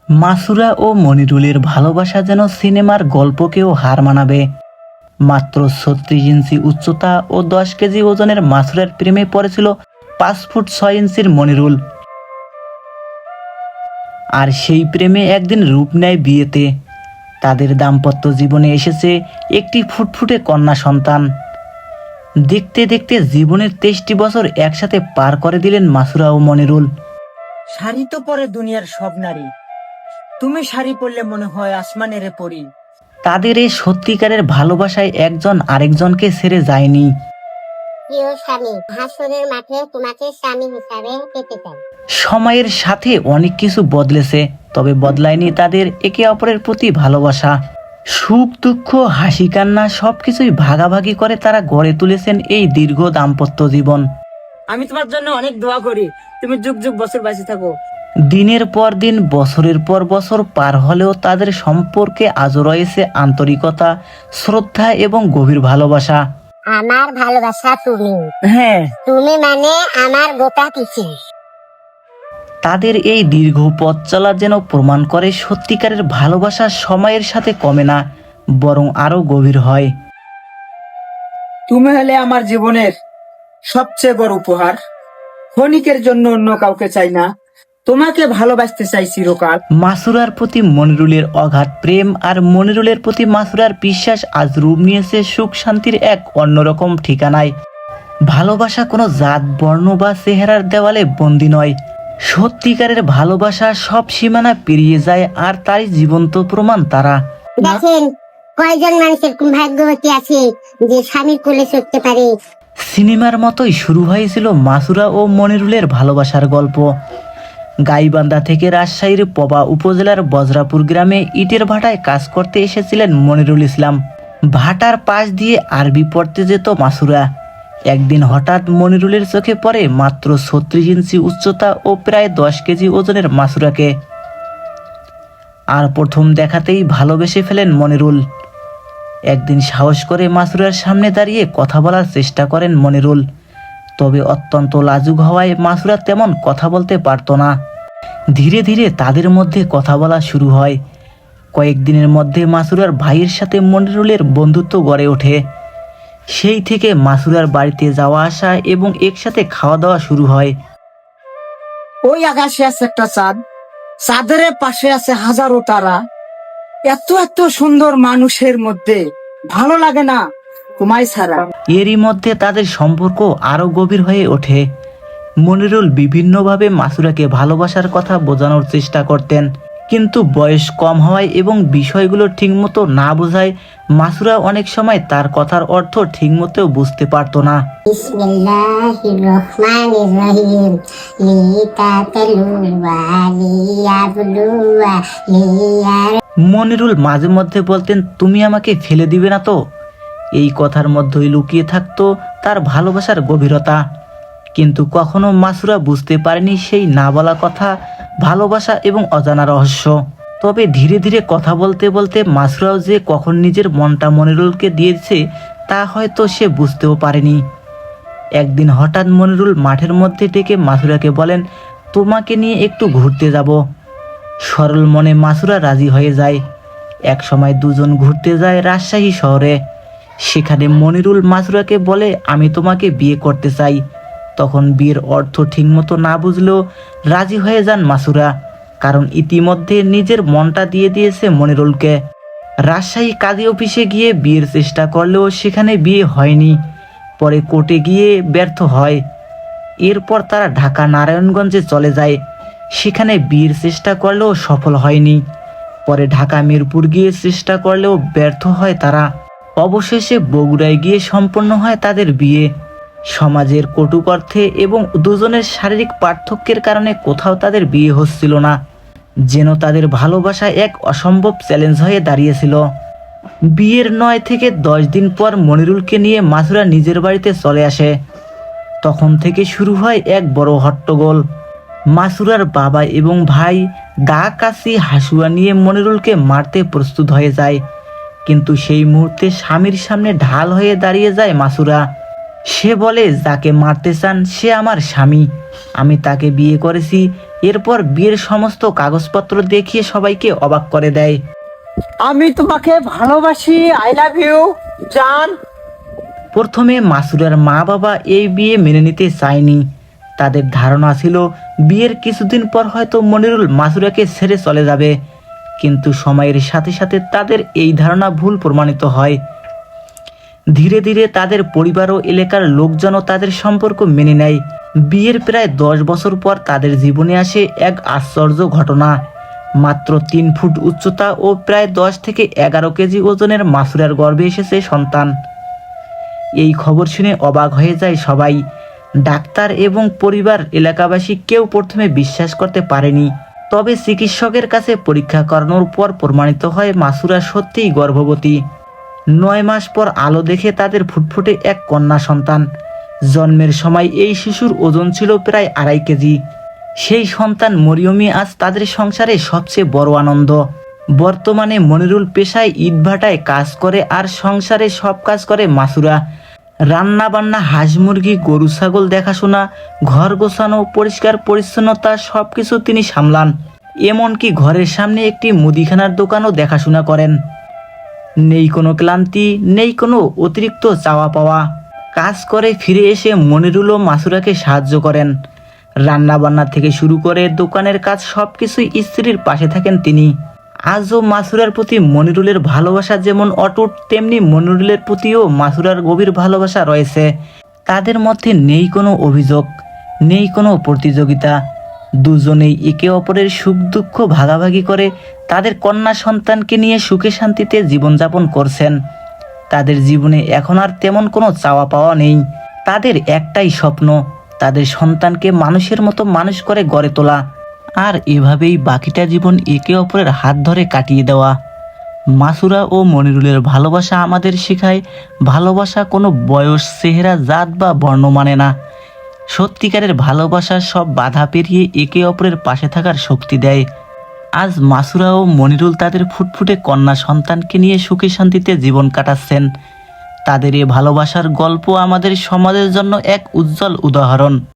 মাসুরা ও মনিরুলের ভালোবাসা যেন সিনেমার গল্পকেও হার মানাবে। মাত্র 36 ইঞ্চি উচ্চতা ও 10 কেজি ওজনের মাসুরার প্রেমে পড়েছিল 5 ফুট 6 ইঞ্চির মনিরুল। আর সেই প্রেমে একদিন রূপ নেয় বিয়েতে। তাদের দাম্পত্য জীবনে এসেছে একটি ফুটফুটে কন্যা সন্তান। দেখতে দেখতে জীবনের 23টি বছর একসাথে পার করে দিলেন মাসুরা ও মনিরুল। শাড়ি তো পরে দুনিয়ার সব নারী, তুমি শাড়ি পরলে মনে হয় আসমানের পরি। তাদের এই সত্যিকারের ভালোবাসায় একজন আরেকজনকে ছেড়ে যায়নি। প্রিয় স্বামী, হাসরের মাঠে তোমাকে স্বামী হিসাবে পেতে চাই। সময়ের সাথে অনেক কিছু বদলেছে, তবে বদলায়নি তাদের একে অপরের প্রতি ভালোবাসা। সুখ দুঃখ হাসি কান্না সবকিছুই ভাগাভাগি করে তারা গড়ে তুলেছেন এই দীর্ঘ দাম্পত্য জীবন। আমি তোমার জন্য অনেক দোয়া করি, তুমি যুগ যুগ বছর বেঁচে থাকো। দিনের পর দিন বছরের পর বছর পার হলেও তাদের সম্পর্কে আজও রয়েছে আন্তরিকতা, শ্রদ্ধা এবং গভীর ভালোবাসা। আমার ভালোবাসা তুমি, হ্যাঁ, তুমি মানে আমার গোটা কিছু। তাদের এই দীর্ঘ পথ চলা যেন প্রমাণ করে সত্যিকারের ভালোবাসা সময়ের সাথে কমে না, বরং আরো গভীর হয়। তুমি হলে আমার জীবনের সবচেয়ে বড় উপহার। ক্ষণিকের জন্য অন্য কাউকে চাই না, তোমাকে ভালোবাসতে চাই চিরকাল। মাসুরার প্রতি মনিরুলের অগাধ প্রেম আর মনিরুলের প্রতি মাসুরার বিশ্বাস আজ রূপ নিয়েছে সুখ শান্তির এক অন্যরকম ঠিকানায়। ভালোবাসা কোনো জাত বর্ণ বা চেহারার দেওয়ালে বন্দী নয়। সত্যিকারের ভালোবাসা সব সীমানা পেরিয়ে যায়, আর তারই জীবন্ত প্রমাণ তারা। দেখেন কয়জন মানুষের ভাগ্যবতী আছে যে স্বামীর কোলে চড়তে পারে। সিনেমার মতোই শুরু হয়েছিল মাসুরা ও মনিরুলের ভালোবাসার গল্প। গাইবান্ধা থেকে রাজশাহীর পবা উপজেলার বজরাপুর গ্রামে ইটের ভাটায় কাজ করতে এসেছিলেন মনিরুল ইসলাম। ভাটার পাশ দিয়ে আরবি পড়তে যেত মাসুরা। একদিন হঠাৎ মনিরুলের চোখে পড়ে মাত্র 36 ইঞ্চি উচ্চতা ও প্রায় 10 কেজি ওজনের মাসুরাকে। আর প্রথম দেখাতেই ভালোবেসে ফেলেন মনিরুল। একদিন সাহস করে মাসুরার সামনে দাঁড়িয়ে কথা বলার চেষ্টা করেন মনিরুল, তবে অত্যন্ত লাজুক হওয়ায় মাসুরা তেমন কথা বলতে পারত না। ধীরে ধীরে তাদের মধ্যে কথা বলা শুরু হয়। কয়েকদিনের মধ্যে মাসুরার ভাইয়ের সাথে মনিরুলের বন্ধুত্ব গড়ে ওঠে। সেই থেকে মাসুরার বাড়িতে যাওয়া আসা এবং একসাথে খাওয়া দাওয়া শুরু হয়। ওই আকাশে আছে একটা চাঁদ, চাঁদের পাশে আছে হাজারো তারা। এত এত সুন্দর মানুষের মধ্যে ভালো লাগে না তোমায় ছাড়া। এরই মধ্যে তাদের সম্পর্ক আরো গভীর হয়ে ওঠে। মনিরুল বিভিন্নভাবে মাসুরাকে ভালোবাসার কথা বোঝানোর চেষ্টা করতেন, কিন্তু বয়স কম হওয়ায় এবং বিষয়গুলো ঠিকমতো না বোঝায় মাসুরা অনেক সময় তার কথার অর্থ ঠিকমতো বুঝতে পারত না। বিসমিল্লাহির রহমানির রহিম। লিতাতালুয়া লিয়াবলুয়া লিয়ার। মনিরুল মাঝে মধ্যে বলতেন, তুমি আমাকে ফেলে দিবে না তো? এই কথার মধ্যেই লুকিয়ে থাকতো তার ভালোবাসার গভীরতা। কিন্তু কখনো মাসুরা বুঝতে পারেনি সেই না বলা কথা ভালোবাসা এবং অজানা রহস্য। তবে ধীরে ধীরে কথা বলতে বলতে মাসুরাও যে কখন নিজের মনটা মনিরুলকে দিয়েছে তা হয়তো সে বুঝতেও পারেনি। একদিন হঠাৎ মনিরুল মাঠের মধ্যে ডেকে মাসুরাকে বলেন, তোমাকে নিয়ে একটু ঘুরতে যাব। সরল মনে মাসুরা রাজি হয়ে যায়। এক সময় দুজন ঘুরতে যায় রাজশাহী শহরে। সেখানে মনিরুল মাসুরাকে বলে, আমি তোমাকে বিয়ে করতে চাই। তখন বিয়ের অর্থ ঠিকমতো না বুঝলেও রাজি হয়ে যান মাসুরা, কারণ ইতিমধ্যে নিজের মনটা দিয়ে দিয়েছে মনিরুলকে। রাজশাহী কাজী অফিসে গিয়ে বিয়ের চেষ্টা করলেও সেখানে বিয়ে হয়নি। পরে কোর্টে গিয়ে ব্যর্থ হয়। এরপর তারা ঢাকা নারায়ণগঞ্জে চলে যায়। সেখানে বিয়ের চেষ্টা করলেও সফল হয়নি। পরে ঢাকা মিরপুর গিয়ে চেষ্টা করলেও ব্যর্থ হয় তারা। অবশেষে বগুড়ায় গিয়ে সম্পন্ন হয় তাদের বিয়ে। সমাজের কটুকর্থে এবং দুজনের শারীরিক পার্থক্যের কারণে কোথাও তাদের বিয়ে হচ্ছিল না, যেন তাদের ভালোবাসা এক অসম্ভব চ্যালেঞ্জ হয়ে দাঁড়িয়েছিল। বিয়ের 9 থেকে 10 দিন পর মনিরুলকে নিয়ে মাসুরা নিজের বাড়িতে চলে আসে। তখন থেকে শুরু হয় এক বড় হট্টগোল। মাসুরার বাবা এবং ভাই দা কাশি হাসুয়া নিয়ে মনিরুলকে মারতে প্রস্তুত হয়ে যায়, কিন্তু সেই মুহূর্তে স্বামীর সামনে ঢাল হয়ে দাঁড়িয়ে যায় মাসুরা। সে বলে, যাকে মারতে চান সে আমার স্বামী, আমি তাকে বিয়ে করেছি, এরপর বিয়ের সমস্ত কাগজপত্র দেখিয়ে সবাইকে অবাক করে দেয়। আমি তোমাকে ভালোবাসি, আই লাভ ইউ জান। প্রথমে মাসুরার মা বাবা এই বিয়ে মেনে নিতে চায়নি। তাদের ধারণা ছিল বিয়ের কিছুদিন পর হয়তো মনিরুল মাসুরাকে ছেড়ে চলে যাবে, কিন্তু সময়ের সাথে সাথে তাদের এই ধারণা ভুল প্রমাণিত হয়। ধীরে ধীরে তাদের পরিবার ও এলাকার লোকজনও তাদের সম্পর্ক মেনে নেয়। বিয়ের প্রায় 10 বছর পর তাদের জীবনে আসে এক আশ্চর্য ঘটনা। মাত্র 3 ফুট উচ্চতা ও প্রায় 10 থেকে 11 কেজি ওজনের মাসুরার গর্ভে এসেছে সন্তান। এই খবর শুনে অবাক হয়ে যায় সবাই। ডাক্তার এবং পরিবার এলাকাবাসী কেউ প্রথমে বিশ্বাস করতে পারেনি, তবে চিকিৎসকের কাছে পরীক্ষা করানোর পর প্রমাণিত হয় মাসুরা সত্যিই গর্ভবতী। 9 মাস পর আলো দেখে তাদের ফুটফুটে এক কন্যা সন্তান। জন্মের সময় এই শিশুর ওজন ছিল প্রায় 2.5 কেজি। সেই সন্তান মরিয়মই আজ তাদের সংসারে সবচেয়ে বড় আনন্দ। বর্তমানে মনিরুল পেশায় ইটভাটায় কাজ করে আর সংসারে সব কাজ করে মাসুরা। রান্না বান্না, হাঁস মুরগি, গরু ছাগল দেখাশোনা, ঘর গোছানো, পরিষ্কার পরিচ্ছন্নতা সবকিছু তিনি সামলান। এমনকি ঘরের সামনে একটি মুদিখানার দোকানও দেখাশোনা করেন। নেই কোনো ক্লান্তি, নেই কোনো অতিরিক্ত চাওয়া পাওয়া। কাজ করে ফিরে এসে মনিরুল ও মাসুরাকে সাহায্য করেন। রান্না বান্না থেকে শুরু করে দোকানের কাজ সবকিছুই স্ত্রীর পাশে থাকেন তিনি। আজও মাসুরার প্রতি মনিরুলের ভালোবাসা যেমন অটুট, তেমনি মনিরুলের প্রতিও মাসুরার গভীর ভালোবাসা রয়েছে। তাদের মধ্যে নেই কোনো অভিযোগ, নেই কোনো প্রতিযোগিতা। দুজনেই একে অপরের সুখ দুঃখ ভাগাভাগি করে তাদের কন্যা সন্তানকে নিয়ে সুখে শান্তিতে জীবনযাপন করছেন। তাদের জীবনে এখন আর তেমন কোনো চাওয়া পাওয়া নেই। তাদের একটাই স্বপ্ন, তাদের সন্তানকে মানুষের মতো মানুষ করে গড়ে তোলা, আর এভাবেই বাকিটা জীবন একে অপরের হাত ধরে কাটিয়ে দেওয়া। মাসুরা ও মনিরুলের ভালোবাসা আমাদের শেখায় ভালোবাসা কোনো বয়স, চেহারা, জাত বা বর্ণ মানে না। সত্যিকারের ভালোবাসা সব বাধা পেরিয়ে একে অপরের পাশে থাকার শক্তি দেয়। আজ মাসুরা ও মনিরুল তাদের ফুটফুটে কন্যা সন্তানকে নিয়ে সুখে শান্তিতে জীবন কাটাচ্ছেন। তাদের এ ভালোবাসার গল্প আমাদের সমাজের জন্য এক উজ্জ্বল উদাহরণ।